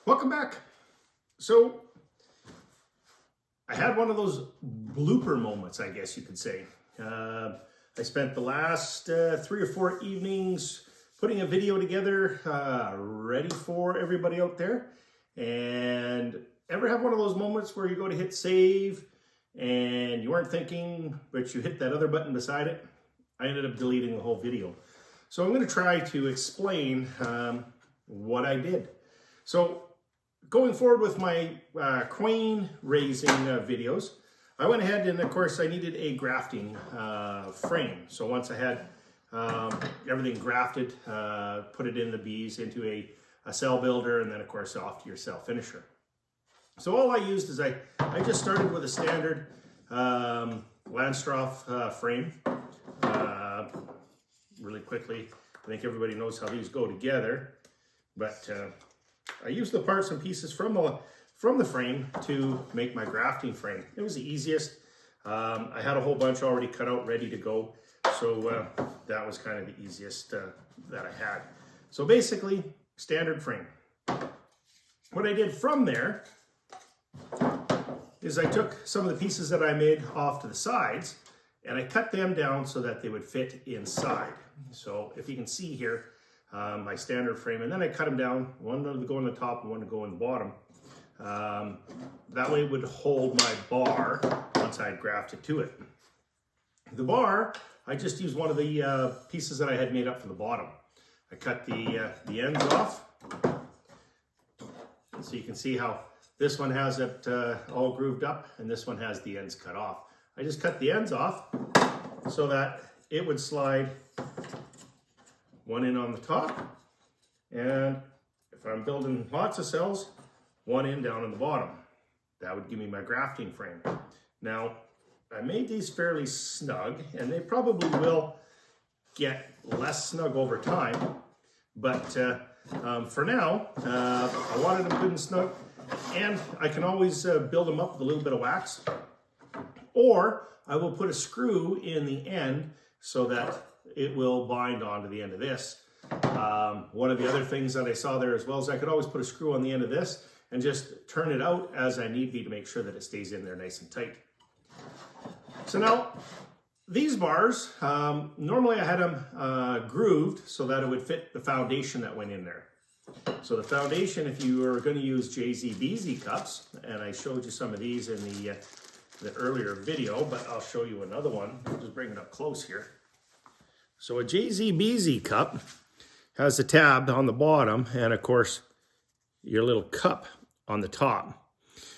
Welcome back. So I had one of those blooper moments, I guess you could say. I spent the last 3 or 4 evenings putting a video together ready for everybody out there. And ever have one of those moments where you go to hit save and you weren't thinking, but you hit that other button beside it? I ended up deleting the whole video. So I'm going to try to explain what I did. So going forward with my queen raising videos, I went ahead and of course I needed a grafting frame. So once I had everything grafted, put it in the bees into a cell builder, and then of course off to your cell finisher. So all I used is I just started with a standard Landstroth frame. Really quickly, I think everybody knows how these go together, but I used the parts and pieces from the frame to make my grafting frame. It was the easiest. I had a whole bunch already cut out, ready to go, so that was kind of the easiest that I had. So basically, standard frame. What I did from there is I took some of the pieces that I made off to the sides and I cut them down so that they would fit inside. So if you can see here, my standard frame, and then I cut them down, one to go on the top and one to go on the bottom. That way it would hold my bar once I had grafted to it. The bar, I just used one of the pieces that I had made up for the bottom. I cut the ends off, so you can see how this one has it all grooved up and this one has the ends cut off. I just cut the ends off so that it would slide one in on the top, and if I'm building lots of cells, one in down on the bottom. That would give me my grafting frame. Now, I made these fairly snug, and they probably will get less snug over time, but for now, I wanted them good and snug, and I can always build them up with a little bit of wax, or I will put a screw in the end so that it will bind onto the end of this. One of the other things that I saw there as well is I could always put a screw on the end of this and just turn it out as I need be to make sure that it stays in there nice and tight. So now, these bars, normally I had them grooved so that it would fit the foundation that went in there. So the foundation, if you were going to use JZBZ cups, and I showed you some of these in the earlier video, but I'll show you another one. I'll just bring it up close here. So a JZBZ cup has a tab on the bottom and of course your little cup on the top.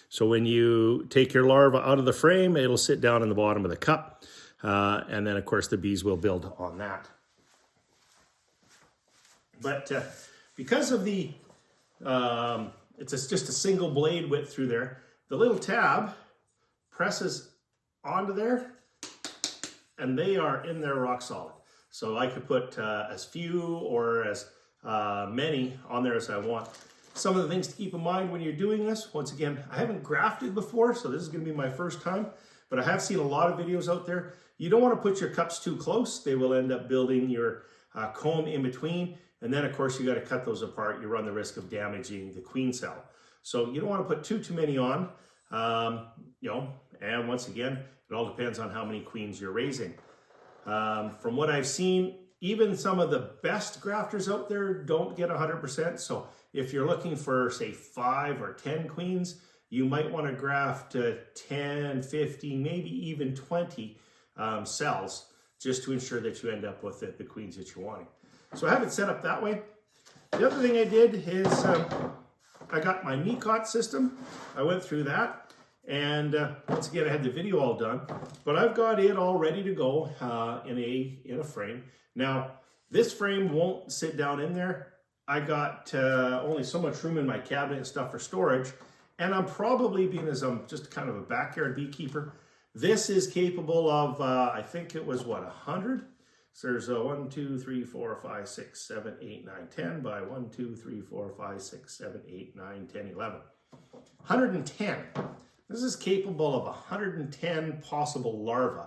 So when you take your larva out of the frame, it'll sit down in the bottom of the cup, and then of course the bees will build on that. But because of the, it's just a single blade width through there, the little tab presses onto there and they are in there rock solid. So I could put as few or as many on there as I want. Some of the things to keep in mind when you're doing this, once again, I haven't grafted before, so this is going to be my first time, but I have seen a lot of videos out there. You don't want to put your cups too close. They will end up building your comb in between, and then of course you got to cut those apart. You run the risk of damaging the queen cell. So you don't want to put too many on, and once again, it all depends on how many queens you're raising. From what I've seen, even some of the best grafters out there don't get 100%. So if you're looking for, say, 5 or 10 queens, you might want to graft 10, 15, maybe even 20 cells just to ensure that you end up with the queens that you're wanting. So I have it set up that way. The other thing I did is I got my Mecot system. I went through that. And once again, I had the video all done, but I've got it all ready to go in a frame. Now, this frame won't sit down in there. I got only so much room in my cabinet and stuff for storage, and I'm probably, being as I'm just kind of a backyard beekeeper, this is capable of, I think it was, what, 100? So there's a 1, 2, 3, 4, 5, 6, 7, 8, 9, 10 by 1, 2, 3, 4, 5, 6, 7, 8, 9, 10, 11. 110. This is capable of 110 possible larvae.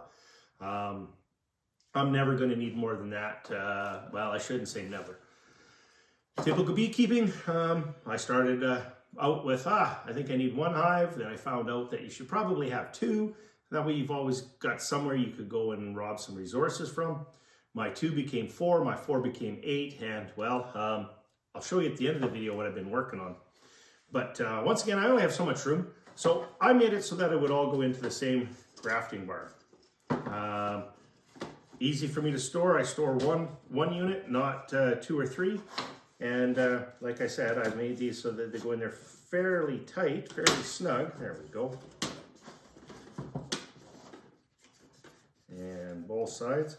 I'm never going to need more than that. Well, I shouldn't say never. Typical beekeeping, I started out with, I think I need 1 hive. Then I found out that you should probably have 2. That way you've always got somewhere you could go and rob some resources from. My 2 became 4, my 4 became 8, and well, I'll show you at the end of the video what I've been working on. But once again, I only have so much room, so I made it so that it would all go into the same grafting bar. Easy for me to store. I store one unit, not 2 or 3. And like I said, I made these so that they go in there fairly tight, fairly snug. There we go. And both sides.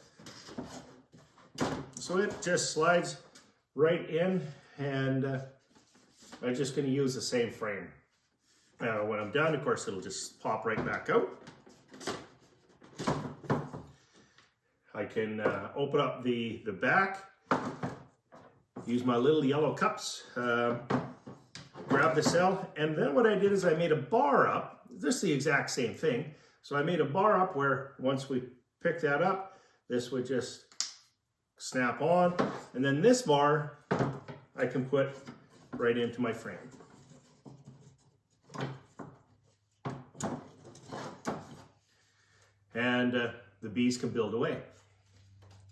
So it just slides right in, and I'm just going to use the same frame. When I'm done, of course, it'll just pop right back out. I can open up the back, use my little yellow cups, grab the cell, and then what I did is I made a bar up. This is the exact same thing. So I made a bar up where once we pick that up, this would just snap on, and then this bar I can put right into my frame. And the bees can build away.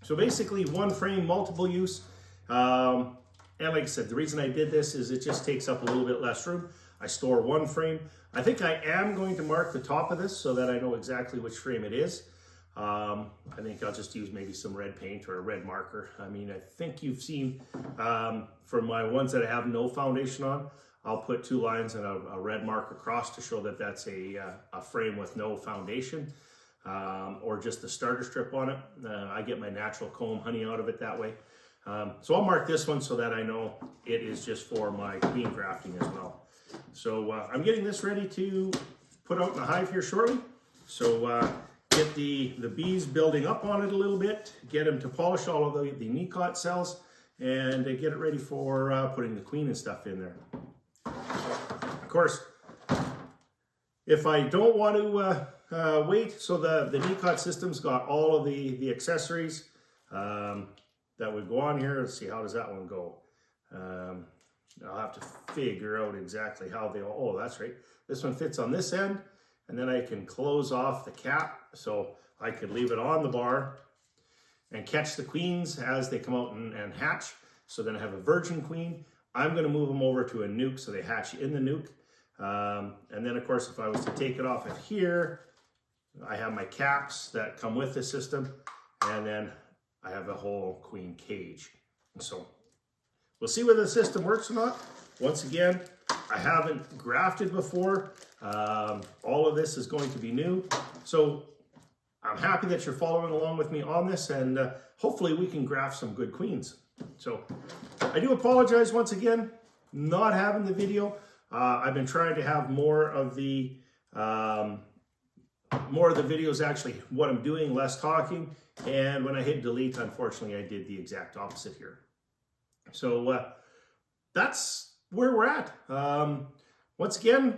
So basically 1 frame, multiple use. And like I said, the reason I did this is it just takes up a little bit less room. I store 1 frame. I think I am going to mark the top of this so that I know exactly which frame it is. I think I'll just use maybe some red paint or a red marker. I mean, I think you've seen for my ones that I have no foundation on, I'll put 2 lines and a red mark across to show that that's a frame with no foundation, or just the starter strip on it. I get my natural comb honey out of it that way. So I'll mark this one so that I know it is just for my queen grafting as well. So I'm getting this ready to put out in the hive here shortly. So get the bees building up on it a little bit, get them to polish all of the Nicot cells, and get it ready for putting the queen and stuff in there. Of course, if I don't want to wait, so the Nicot system's got all of the accessories that would go on here. Let's see, how does that one go? I'll have to figure out exactly how they all, oh, that's right. This one fits on this end, and then I can close off the cap so I could leave it on the bar and catch the queens as they come out and hatch. So then I have a virgin queen. I'm going to move them over to a nuke so they hatch in the nuke. And then of course, if I was to take it off of here, I have my caps that come with the system, and then I have a whole queen cage. And so we'll see whether the system works or not. Once again, I haven't grafted before. All of this is going to be new. So I'm happy that you're following along with me on this, and hopefully we can graft some good queens. So I do apologize once again, not having the video. I've been trying to have more of the videos actually what I'm doing, less talking. And when I hit delete, unfortunately, I did the exact opposite here. So that's where we're at. Once again,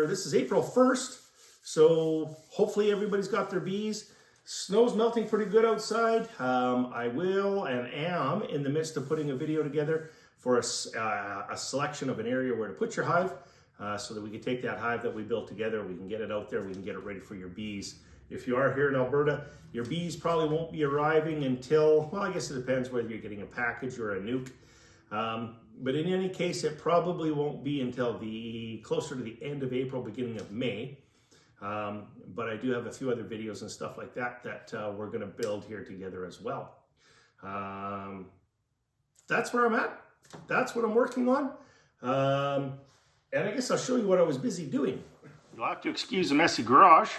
this is April 1st. So hopefully everybody's got their bees. Snow's melting pretty good outside. I will and am in the midst of putting a video together for a selection of an area where to put your hive, so that we can take that hive that we built together, we can get it out there, we can get it ready for your bees. If you are here in Alberta, your bees probably won't be arriving until, well, I guess it depends whether you're getting a package or a nuke. But in any case, it probably won't be until closer to the end of April, beginning of May. But I do have a few other videos and stuff like that we're going to build here together as well. That's where I'm at. That's what I'm working on. And I guess I'll show you what I was busy doing. You'll have to excuse the messy garage.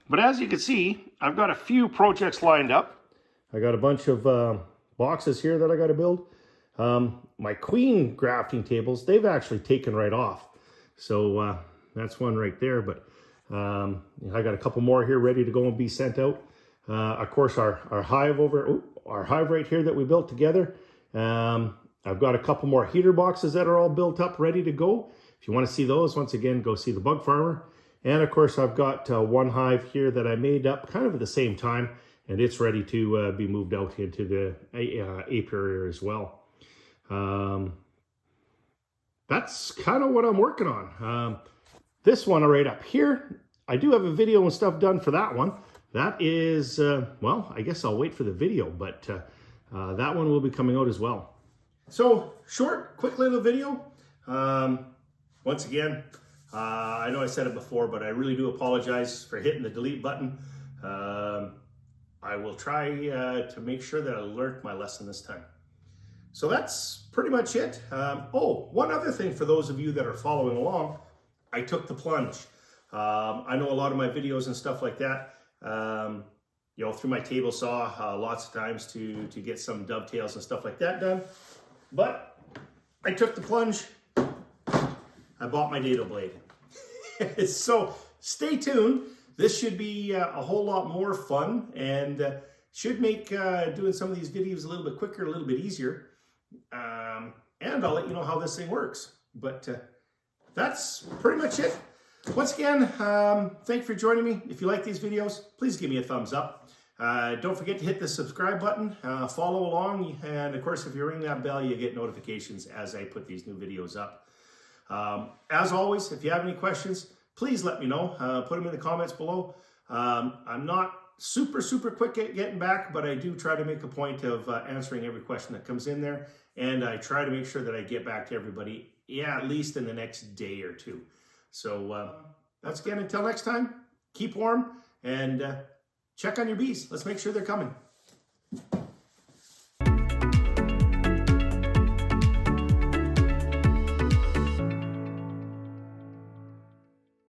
But as you can see, I've got a few projects lined up. I got a bunch of boxes here that I got to build. My queen grafting tables, they've actually taken right off. So that's one right there. But I got a couple more here ready to go and be sent out. Of course, our hive right here that we built together. I've got a couple more heater boxes that are all built up, ready to go. If you want to see those, once again, go see the Bug Farmer. And of course, I've got one hive here that I made up kind of at the same time, and it's ready to be moved out into the apiary as well. That's kind of what I'm working on. This one right up here, I do have a video and stuff done for that one. That is, well, I guess I'll wait for the video, but that one will be coming out as well. So short, quick little video. Once again, I know I said it before, but I really do apologize for hitting the delete button. I will try to make sure that I learned my lesson this time. So that's pretty much it. Oh, one other thing for those of you that are following along, I took the plunge. I know a lot of my videos and stuff like that, you know, through my table saw lots of times to get some dovetails and stuff like that done. But I took the plunge. I bought my dado blade. So stay tuned. This should be a whole lot more fun and should make doing some of these videos a little bit quicker, a little bit easier. And I'll let you know how this thing works. But that's pretty much it. Once again, thank you for joining me. If you like these videos, please give me a thumbs up. Don't forget to hit the subscribe button, follow along, and of course, if you ring that bell, you get notifications as I put these new videos up. As always, if you have any questions, please let me know. Put them in the comments below. I'm not super quick at getting back, but I do try to make a point of answering every question that comes in there, and I try to make sure that I get back to everybody, yeah, at least in the next day or two. So that's again, until next time, keep warm and check on your bees. Let's make sure they're coming.